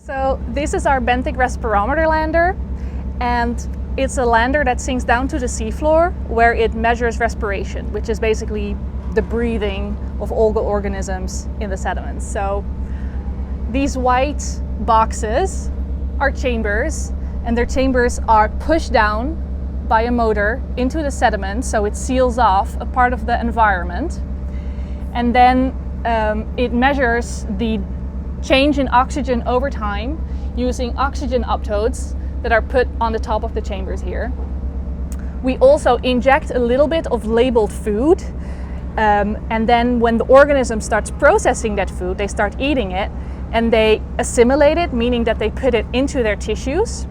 So this is our benthic respirometer lander, and it's a lander that sinks down to the seafloor where it measures respiration, which is basically the breathing of all the organisms in the sediments. So these white boxes are chambers, and their chambers are pushed down by a motor into the sediment, so it seals off a part of the environment. And then it measures the change in oxygen over time using oxygen uptotes that are put on the top of the chambers here. We also inject a little bit of labeled food, and then when the organism starts processing that food, they start eating it and they assimilate it, meaning that they put it into their tissues.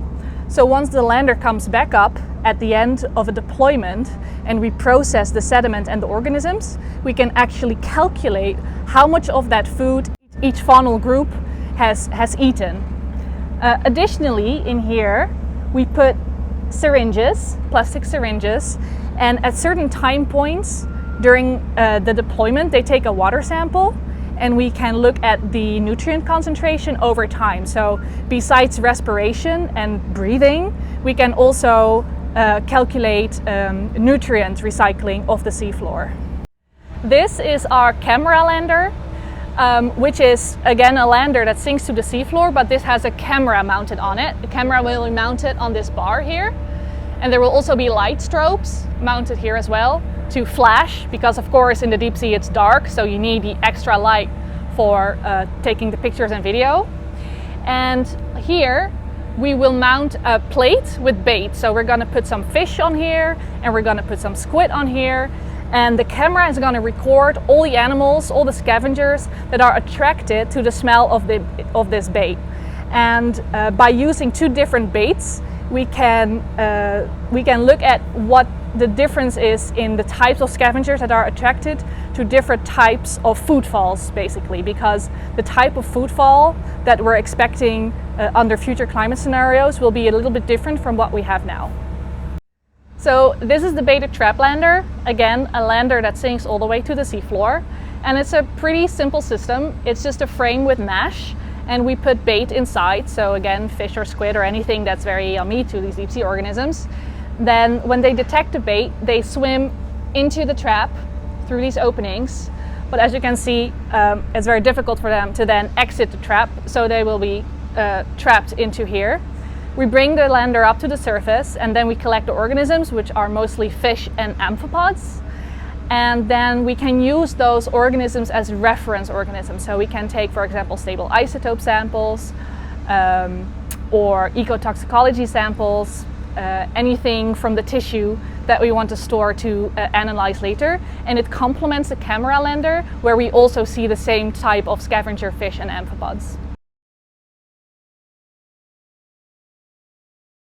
So once the lander comes back up at the end of a deployment and we process the sediment and the organisms, we can actually calculate how much of that food each faunal group has eaten. Additionally, in here we put syringes, plastic syringes, and at certain time points during the deployment they take a water sample, and we can look at the nutrient concentration over time. So besides respiration and breathing, we can also calculate nutrient recycling of the seafloor. This is our camera lander, which is again a lander that sinks to the seafloor, but this has a camera mounted on it. The camera will be mounted on this bar here, and there will also be light strobes mounted here as well to flash, because of course in the deep sea it's dark, so you need the extra light for taking the pictures and video. And here we will mount a plate with bait, so we're going to put some fish on here and we're going to put some squid on here, and the camera is going to record all the animals, all the scavengers that are attracted to the smell of this bait. And by using two different baits, we can look at what the difference is in the types of scavengers that are attracted to different types of food falls, basically, because the type of food fall that we're expecting under future climate scenarios will be a little bit different from what we have now. So this is the baited trap lander, again a lander that sinks all the way to the seafloor, and it's a pretty simple system. It's just a frame with mesh, and we put bait inside, so again fish or squid or anything that's very yummy to these deep sea organisms. Then when they detect the bait, they swim into the trap through these openings, but as you can see it's very difficult for them to then exit the trap, so they will be trapped into here. We bring the lander up to the surface, and then we collect the organisms, which are mostly fish and amphipods, and then we can use those organisms as reference organisms. So we can take, for example, stable isotope samples or ecotoxicology samples, anything from the tissue that we want to store to analyze later. And it complements the camera lander, where we also see the same type of scavenger fish and amphipods.